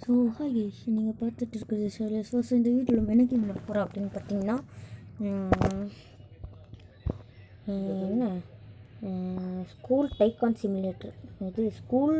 So hi guys, நீங்கள் பார்த்துட்டு இருக்கிறது ஷோலஸ். ஸோ இந்த வீட்டில் நம்ம என்ன கேம் விளையாட போகிறோம் அப்படின்னு பார்த்தீங்கன்னா, என்ன ஸ்கூல் டைக்கான் சிமுலேட்டர். இது ஸ்கூல்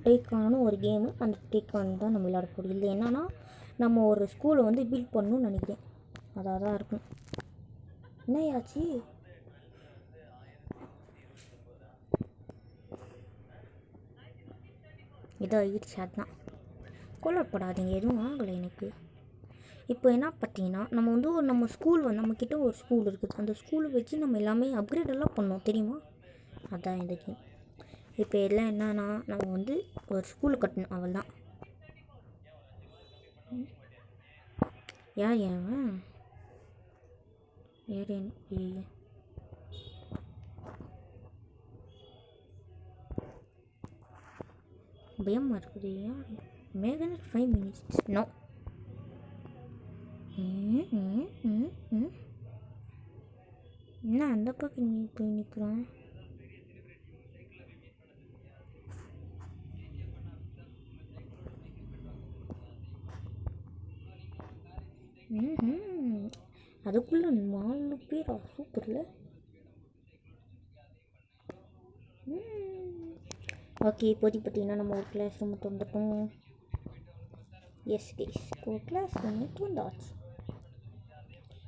டைக்கான்னு ஒரு கேமு. அந்த டைக்கான் தான் நம்ம விளையாட போகிறோம். இல்லை என்னன்னா, நம்ம ஒரு ஸ்கூலை வந்து பில்ட் பண்ணணும்னு நினைக்கிறேன். அதாக தான் இருக்கும். என்னையாச்சு? இதோ ஆகிடுச்சு. அதுதான் கொல்லப்படாதீங்க, எதுவும் ஆகலை எனக்கு. இப்போ என்ன பார்த்தீங்கன்னா, நம்ம வந்து நம்ம ஸ்கூல் வந்து நம்மக்கிட்ட ஒரு ஸ்கூல் இருக்குது. அந்த ஸ்கூலை வச்சு நம்ம எல்லாமே அப்கிரேடெல்லாம் பண்ணோம், தெரியுமா? அதுதான் இந்த கேம். இப்போ எல்லாம் என்னன்னா, நம்ம வந்து ஒரு ஸ்கூல் கட்டணும், அவள் தான். யார் பயமாக இருக்குது. யார் மேகன் 5 minutes? நோ. என்ன அந்த பக்கம் நீ போய் நிற்கிறான்? அதுக்குள்ளே 4 பேரா? சூப்பரில். ஓகே, இப்போதைக்கு பார்த்தீங்கன்னா நம்ம ஒரு கிளாஸ் ரூம் வந்துட்டோம். எஸ் கேஸ், ஒரு கிளாஸ் ரூம் வந்தாச்சு.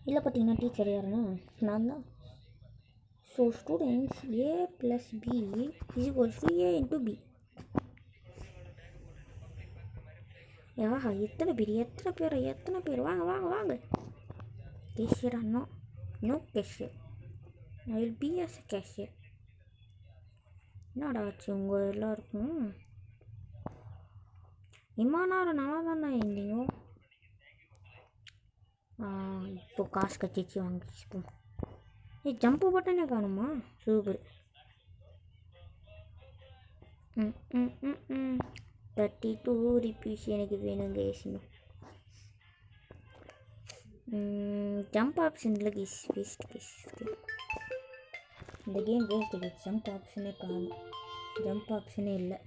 இல்லை பார்த்தீங்கன்னா டீச்சர் யாருன்னா நான் தான். So students, A + B = A × B. ஆஹா, எத்தனை பேர் வாங்க வாங்க வாங்க. கேஷியரா? No cashier. I will be as a cashier. என்னடா ஆச்சு உங்கள் எல்லாருக்கும்? இம்மா நேரம் நல்லா தானே இருந்தீங்க. இப்போ காசு கட்டிச்சு வாங்கிச்சு. இப்போ ஜம்ப்பு பட்டனே காணுமா? சூப்பர். 32 ருபீஸ் எனக்கு வேணுங்க. ஏசணும் ஜம்ப் ஆப்ஷனில் கேஸ் வேஸ்ட் கேஸ். இந்த கேம் வேஸ்ட் கேஸ். ஜம்ப் ஆப்ஷனே காணும். ஜம்ப் ஆப்ஷனே இல்லை.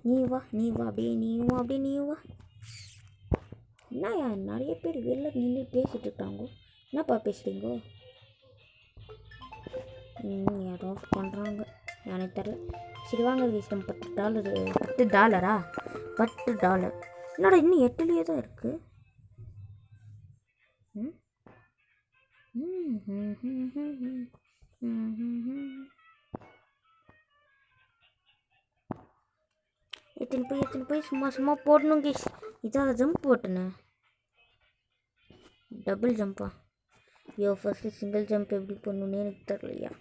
நீ வா அப்படியே நீ வா. என்னயா நிறைய பேர் வெளில நின்று பேசிட்டு இருக்காங்க. என்னப்பா பேசுகிறீங்க? ஏதோ பண்ணுறாங்க, எனக்கு தெரியல. சரி வாங்க விஷயம். $10. என்னடா இன்னும் 8லேயே தான் இருக்குது. எத்தனை போய் சும்மா போடணும் கேஸ். இதாக ஜம்ப் போட்டுனேன். டபுள் ஜம்பா? ஃபஸ்ட்டு சிங்கிள் ஜம்ப் எப்படி பண்ணணுன்னு எனக்கு தெரியலையா?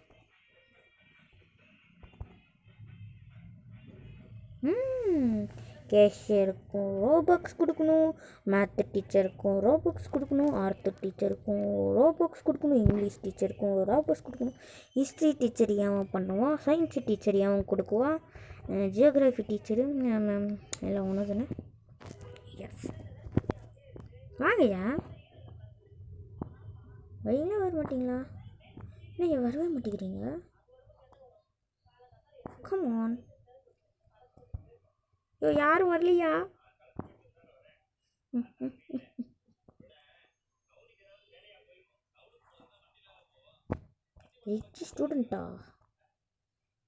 கேஷியருக்கும் ரோபாக்ஸ் கொடுக்கணும், மேத்து டீச்சருக்கும் ரோபாக்ஸ் கொடுக்கணும், ஆர்ட் டீச்சருக்கும் ரோபாக்ஸ் கொடுக்கணும், இங்கிலீஷ் டீச்சருக்கும் ரோபாக்ஸ் கொடுக்கணும், ஹிஸ்ட்ரி டீச்சர் ஏன் பண்ணுவான், சயின்ஸ் டீச்சர் ஏன் கொடுக்குவான், ஜியோகிராஃபி டீச்சரு எல்லாம் ஒன்று தானே. எஸ் வாங்கய்யா. வழியில் வர மாட்டிங்களா? என்ன வரவே மாட்டேங்கிறீங்க? Come on. யாரும் வரலையா? ரிச் ஸ்டூடெண்ட்டா?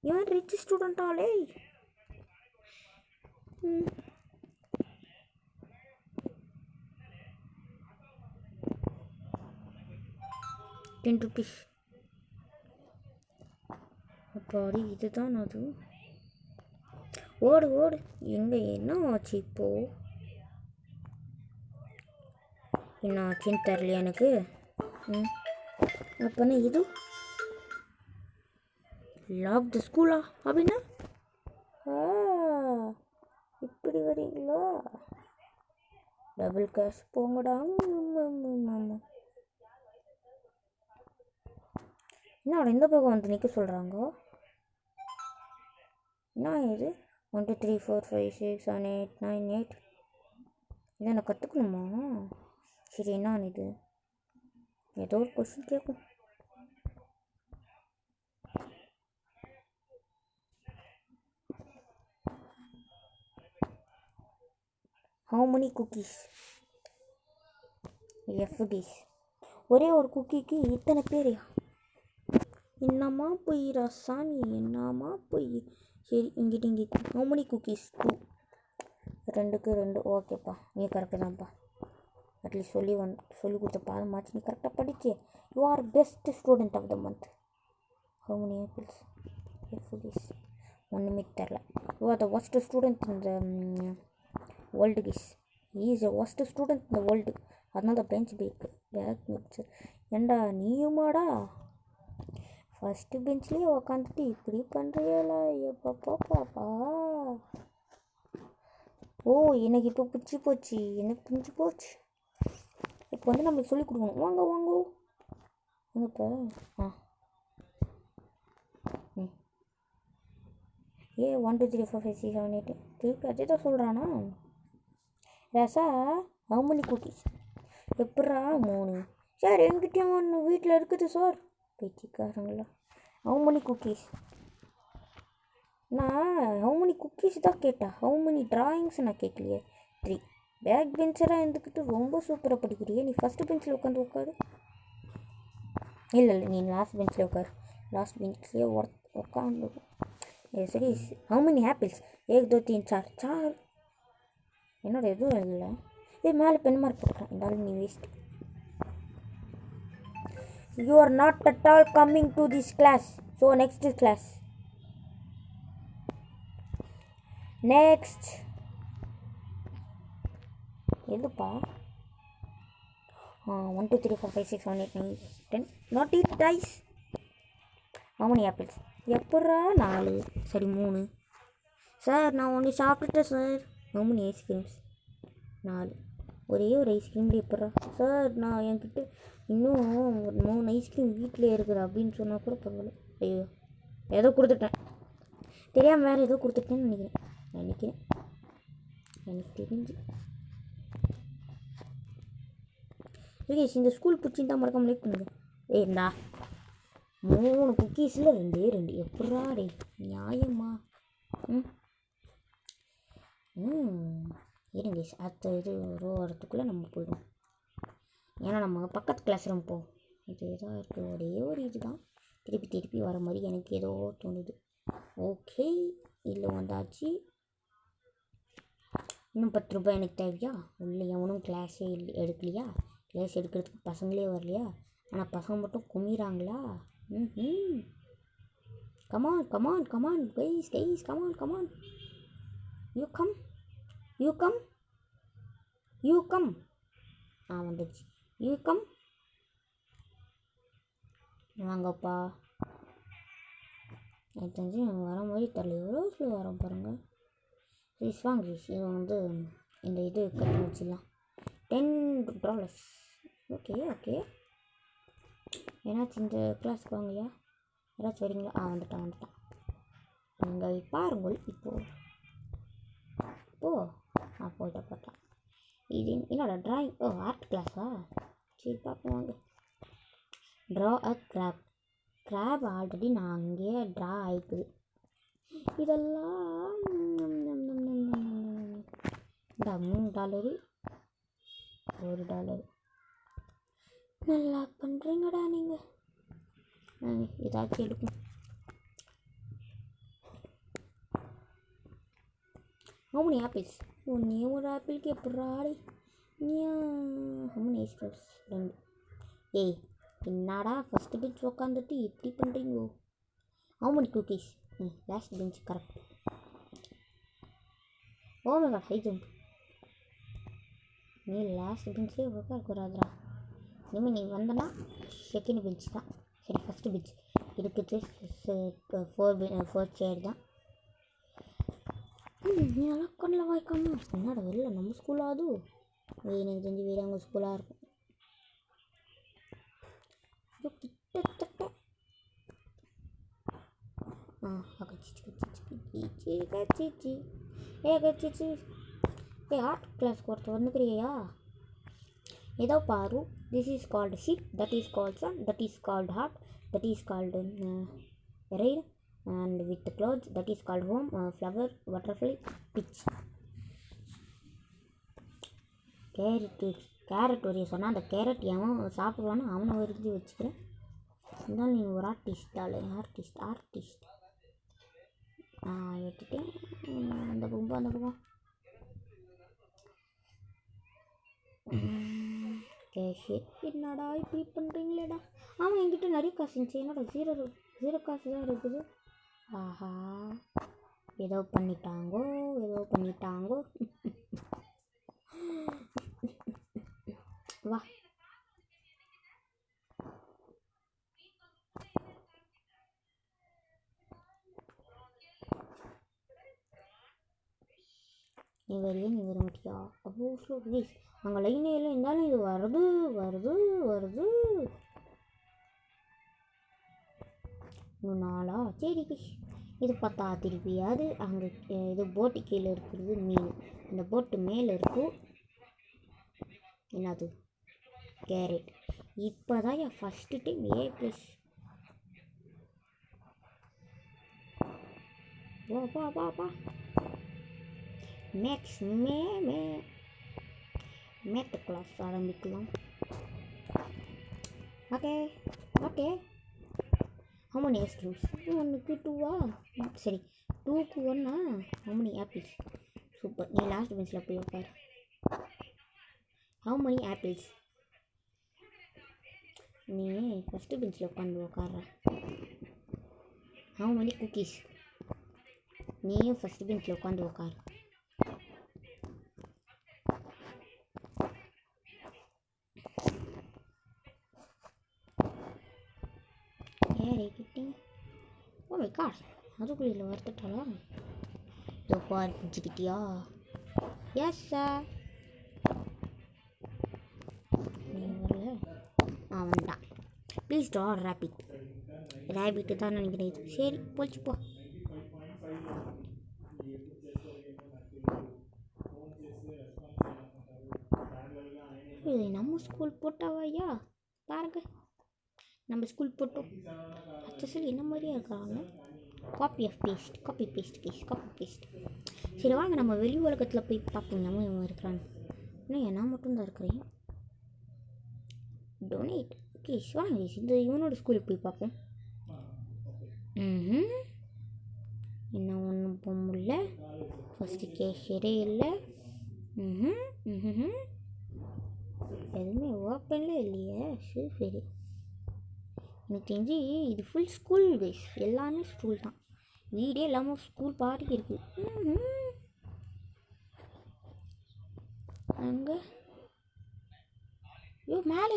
ஏன் ரிச் ஸ்டூடெண்ட்டாலே? ₹10. அப்பாடி, இதுதான் அது. ஓடு எங்கே? என்ன ஆச்சு இப்போது? என்ன ஆச்சுன்னு தெரியலையா எனக்கு. அப்போனா இது லாக் த ஸ்கூலா அப்படின்னா? இப்படி வரீங்களா? டபுள் கேஷ் போங்கடா. என்னோட இந்த பக்கம் வந்து நிற்க சொல்கிறாங்க. என்ன இது? 1 2 3 4 5 6 7 8 9 8. இதை நான் கற்றுக்கணுமா? சரி, என்ன இது? ஏதோ ஒரு கொஸ்டின் கேட்கும். How many cookies? F's. ஒரே ஒரு குக்கிக்கு இத்தனை பேரையா? என்னம்மா போய் ரசாமி, என்னம்மா போய். சரி இங்கிட்ட how many cookies? 2. 2க்கு 2. ஓகேப்பா, நீ கரெக்டு தான்ப்பா. அட்லீஸ்ட் சொல்லி கொடுத்த பாடமாச்சு நீ கரெக்டாக படிச்சு. You are best student of the month. how many apples? F's. ஒன்றுமே தெரில. You are the worst student in the world கிஸ். இஸ் த worst ஸ்டூடெண்ட் இந்த வேர்ல்டு. அதனால தான் பேக் பெஞ்சு. ஏண்டா நீயுமாடா ஃபஸ்ட்டு பெஞ்ச்லேயே உக்காந்துட்டு இப்படி பண்ணுறியலா? பாப்பா. ஓ, எனக்கு இப்போ பிடிச்சி போச்சு. எனக்கு புரிஞ்சு போச்சு. இப்போ வந்து நம்மளுக்கு சொல்லிக் கொடுக்கணும். வாங்க இப்போ ஏ 1 2 3 4 5 6 7 8 திருப்பி அதே தான் சொல்கிறானா? Raza how many cookies? எப்பட்றா 3? சார் என்கிட்டயும் ஒன்று வீட்டில் இருக்குது சார். பேச்சிக்காரங்களா? how many cookies? நான் how many cookies தான் கேட்டேன். how many drawings நான் கேட்கலையே. 3. பேக் பெஞ்சராக இருந்துக்கிட்டு ரொம்ப சூப்பராக படிக்கிறியே. நீ ஃபஸ்ட்டு பெஞ்சில் உட்காரு. இல்லை நீ லாஸ்ட் பெஞ்சில் உட்காரு. லாஸ்ட் பெஞ்ச்லேயே உட்காந்து. சரி how many apples? 1 2 3 4. என்னோட எதுவும் இல்லை. மேலே பென் மார்க் போட்டுறேன். இருந்தாலும் நீ waste. You are not at all coming to this class. So next class. Next எதுப்பா? 1 2 3 4 5 6 7 8 9 10. Not it dies. how many apples? எப்பட்றா 4? சரி 3. சார் நான் ஒன்று சாப்பிட்டுட்டேன் sir. how many ice creams? 4. ஒரே ஒரு ஐஸ்கிரீம் எப்பட்றா? சார் நான் என்கிட்ட இன்னும் ஒரு 3 ஐஸ்கிரீம் வீட்டில் இருக்குது அப்படின்னு சொன்னால் கூட பரவாயில்ல. ஐயோ ஏதோ கொடுத்துட்டேன், தெரியாமல் வேறு ஏதோ கொடுத்துட்டேன்னு நினைக்கிறேன். எனக்கு தெரிஞ்சு யோகேஷ் இந்த ஸ்கூல் பிடிச்சின்னு மறக்காம லைக் பண்ணுங்க. ஏண்டா 3 குக்கீஸில் 2 எப்பட்றா டே? நியாயமா? இருங்க அடுத்த இது ரோ வரத்துக்குள்ளே நம்ம போயிடும். ஏன்னா நம்ம பக்கத்து கிளாஸ் ரூம் போவோம். இது எதாக இருக்குது. ஒரே ஒரு இது தான் திருப்பி வர மாதிரி எனக்கு ஏதோ தோணுது. ஓகே இல்லை வந்தாச்சு. இன்னும் 10 ரூபாய் எனக்கு தேவையா? உள்ளே எவனும் கிளாஸே எடுக்கலையா? கிளாஸ் எடுக்கிறதுக்கு பசங்களே வரலையா? ஆனால் பசங்க மட்டும் குமிறாங்களா? Come on guys come on. You come. வந்துடுச்சு. You come. வாங்கப்பா. எனக்கு தெரிஞ்சு வர மாதிரி தெரியல. எவ்வளோ ஸ்லோ வரோம் பாருங்கள். வாங்க இது வந்து இந்த இது கட்டி முடிச்சிடலாம். $10. ஓகே ஏன்னாச்சும் இந்த கிளாஸ்க்கு வாங்கயா? யாராச்சும் வரீங்களா? வந்துட்டான். நீங்கள் பாருங்கள் இப்போது போயிட்டான். இது என்னோட ட்ராயிங். ஆர்ட் கிளாஸா? சரி பார்ப்போம் வாங்க. ட்ரா அ கிராப் ஆல்ரெடி நான் அங்கேயே ட்ரா ஆகிக்குது. இதெல்லாம் $3 $1. நல்லா பண்ணுறீங்கடா நீங்கள். ஏதாச்சும் எடுக்கும். how many apples? ஒன்றே ஒரு ஆப்பிளுக்கு எப்பட்றா? how many ice creams? 2. ஏய் என்னடா ஃபஸ்ட்டு பெஞ்ச் உட்காந்துட்டு எப்படி பண்ணுறீங்கோ? how many cookies? Last bench correct. Omega high jump. நீ லாஸ்ட் பெஞ்ச்லேயே உட்காரக்கூடாதுடா. இனிமேல் நீ வந்தனா செகண்ட் பெஞ்ச் தான். சரி ஃபஸ்ட்டு பெஞ்ச் இருக்குது. 4 சேர் தான். நீ நல்லா கண்ணில் வாய்க்காம என்னடா வெளில நம்ம ஸ்கூலாக அது? எனக்கு தெரிஞ்சு வேறு அவங்க ஸ்கூலாக இருக்கும். கிட்டத்தட்ட ஆர்ட் கிளாஸ்க்கு ஒருத்தர் வந்துக்கிறியா? ஏதோ பாரு. This is called sheet, that is called sun, that is called heart, that is called rain and with the clouds, that is called home, flower, butterfly, pitch. Carrot வரைய சொன்னால் அந்த கேரட் எவன் சாப்பிடுவானோ அவனை வரைஞ்சி வச்சுக்கிறேன். இருந்தாலும் நீ ஒரு ஆர்டிஸ்ட் நான் எடுத்துட்டேன். அந்த பக்கம் கேஷு என்னடா இப்படி பண்ணுறீங்களேடா. ஆமாம், என்கிட்ட நிறைய காசு இருந்துச்சு. என்னடா ஜீரோ காசு தான் இருக்குது. ஆஹா, ஏதோ பண்ணிட்டாங்கோ. வா, நீ வர மாட்டியா? அவ்வளோ ஸ்லோ ப்ளீஸ். அங்கே லைனே எல்லாம் இருந்தாலும் இது வருது. இன்னும் நாளா? சரி, இது பார்த்தா திருப்பியாது அங்கே இது போட்டு கீழே இருக்கிறது மீன். அந்த போட்டு மேலே இருக்கும் என்னது? கேரட். இப்போ தான் என் ஃபஸ்ட்டு டைம் A+. வா மேக்ஸ் மேத் கிளாஸ் ஆரம்பிக்கலாம். Okay how many ice creams? 1க்கு 2வா? சரி, 2க்கு 1. how many apples? சூப்பர். நீ லாஸ்ட் பெஞ்சில் போய் உட்கார். how many apples? நீ ஃபஸ்ட்டு பெஞ்சில் உட்கார்ற. how many cookies? நீயும் ஃபஸ்ட்டு பெஞ்சில் உட்கார். ஓ மை காட், அதுக்குள்ள வரத்துட்டாளா? இதோ பார், பிடிச்சிக்கிட்டியா? Yes sir. நீ வரல? வந்துட்டான். ப்ளீஸ் ட்ரா ரேபிட்டு தான் நினைக்கிறேன் இது. சரி, போச்சு போ. இது நம்ம ஸ்கூல் போட்டாவையா? பாருங்க, நம்ம ஸ்கூல் போட்டோம். சொல்லி என்ன மாதிரியே இருக்காங்க. Copy paste. சரி வாங்க, நம்ம வெளி உலகத்தில் போய் பார்ப்போம். நம்ம இவன் இருக்கிறாங்க. இன்னும் நான் மட்டும்தான் இருக்கிறேன். டொனேட். ஓகே, வாங்க இந்த இவனோட ஸ்கூலுக்கு போய் பார்ப்போம். என்ன ஒன்றும் போக முடியல. ஃபஸ்ட்டு கேஷியரே இல்லை. எதுவுமே ஓப்பனில் இல்லையே. சரி, எனக்கு தெரிஞ்சு இது ஃபுல் ஸ்கூல் கைஸ். எல்லாமே ஸ்கூல் தான். வீடே இல்லாமல் ஸ்கூல் பாட்டி இருக்குது. அங்கே மேலே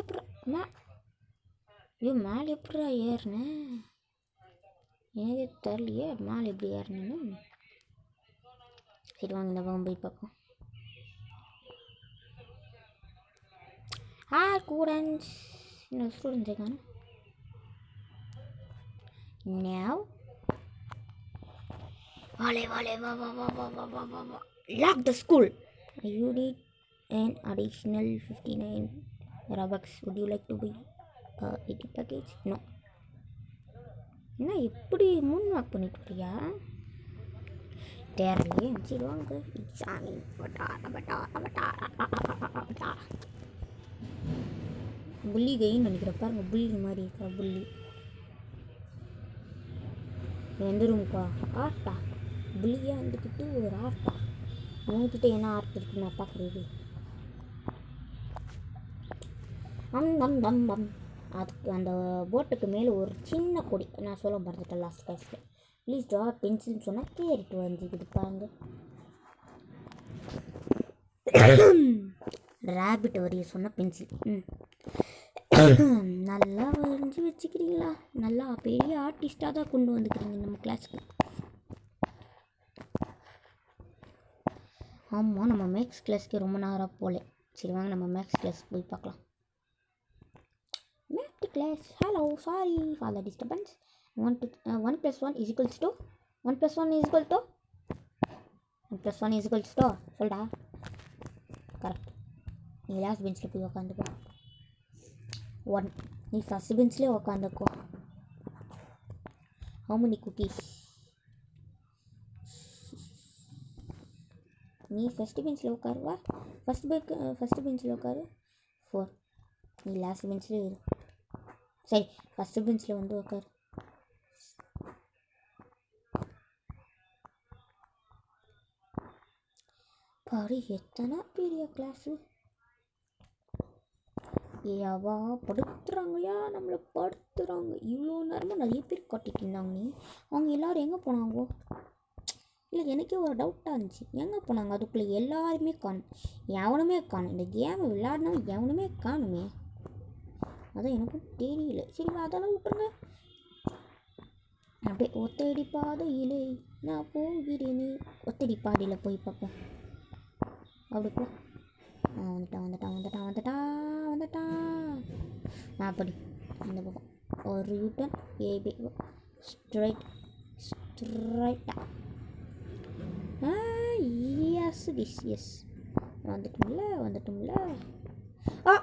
எப்படா ஏறினேன்? எனக்கே தெரியலையே மேலே எப்படி ஏறினேன்னு. சரி வாங்க, இந்த பக்கம் போய் பார்ப்போம். ஸ்டூடெண்ட்ஸ், இன்னும் ஸ்டூடெண்ட்ஸ் இருக்காங்க. Now, lock the school. You need an additional 59 Robux. Would you like to buy a 80 package? No. என்ன எப்படி மூணு வாக் பண்ணிட்டு வரியா? தெரியலையே. சரி வாங்க, எக்ஸாமி. புள்ளி கைன்னு நினைக்கிற பாருங்க. புள்ளி மாதிரி இருக்கா புள்ளி. எந்த ரூமுக்கா? ஆர்ட்டா? புள்ளியாக இருந்துக்கிட்டு ஒரு ஆர்ட்டா? உங்ககிட்ட என்ன ஆர்ட் இருக்குன்னு நான் பார்க்குறது. அதுக்கு அந்த போட்டுக்கு மேலே ஒரு சின்ன கொடி. நான் சொல்ல மறந்துட்டேன் லாஸ்ட் கிளாஸில். ப்ளீஸ் ட்ரா பென்சில்னு சொன்னால் கேரட் வந்துக்குது பாருங்க. ரேபிட் வரைய சொன்ன பென்சில். நல்லா வரைஞ்சி வச்சுக்கிறீங்களா? நல்லா பெரிய ஆர்டிஸ்டாக தான் கொண்டு வந்துக்கிறீங்க நம்ம கிளாஸுக்கு. ஆமாம், நம்ம மேக்ஸ் கிளாஸ்க்கு ரொம்ப நேரம் போகல. சரி வாங்க, நம்ம மேக்ஸ் கிளாஸ் போய் பார்க்கலாம். Maths class. Hello, sorry for the disturbance. 1 + 1 = 1 + 1 = சொல்டா. கரெக்ட். நீ லாஸ்ட் பெஞ்சில் போய் உக்காந்துக்கோ. 1. நீ ஃபஸ்ட் பெஞ்ச்லேயே உக்காந்துக்கோ. how many cookies? நீ ஃபஸ்ட்டு பெஞ்சில் உட்காருவா, ஃபஸ்ட்டு பெஞ்சில் உட்காரு. 4 நீ லாஸ்ட் பெஞ்சில் இரு. சரி, ஃபஸ்ட்டு பெஞ்சில் வந்து உட்காரு. பாரு எத்தனை பெரிய கிளாஸு. ஏவா படுத்துறாங்கயா, நம்மளை படுத்துறாங்க. இவ்வளோ நேரமாக நிறைய பேர் காட்டிட்டு இருந்தாங்க. அவங்க எல்லோரும் எங்கே போனாங்கோ? இல்லை, எனக்கே ஒரு டவுட்டாக இருந்துச்சு, எங்கே போனாங்க? அதுக்குள்ளே எல்லாருமே காணும், எவனுமே காணும். இந்த கேமை விளையாடினவன் எவனுமே காணுமே, அதான் எனக்கும் தெரியல. சரி, அதெல்லாம் விட்டுருங்க. அப்படியே ஒத்தடி பாதையிலே நான் போகிறேனே. ஒத்தடி பாதையில் போய் பார்ப்போம். அப்படி போ. வந்துட்டான். அப்படி அந்த பக்கம் ஒரு யூட்டன் ஏபி ஸ்ட்ரைட்டாக. எஸ் வந்துட்டோம்ல. ஆ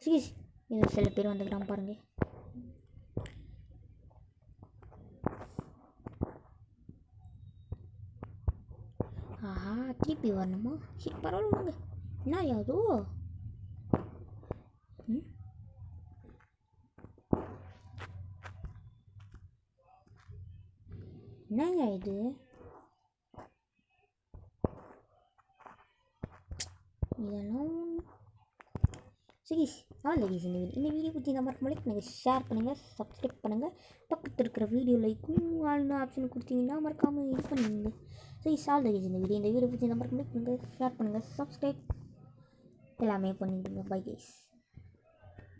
சரி, இது சில பேர் வந்துக்கிறான் பாருங்க. ஆஹா, திருப்பி வரணுமா? சரி, பரவாயில்ல வாங்க. என்ன யாதோ என்னங்க இது? இதெல்லாம் சரி, லேடிஸ், இந்த வீடியோ பற்றி இந்த மாதிரி லைக் பண்ணுங்கள், ஷேர் பண்ணுங்கள், சப்ஸ்கிரைப் பண்ணுங்கள். பக்கத்தில் இருக்கிற வீடியோ லைக்கும் ஆல்னு ஆப்ஷன் கொடுத்தீங்கன்னா மறக்காமல் இது பண்ணுங்க. சரி, லேடிஸ், இந்த வீடியோ பற்றி இந்த மாதிரி லைக் பண்ணுங்கள், ஷேர் பண்ணுங்கள், சப்ஸ்கிரைப் எல்லாமே பண்ணிவிடுங்க. Bye guys.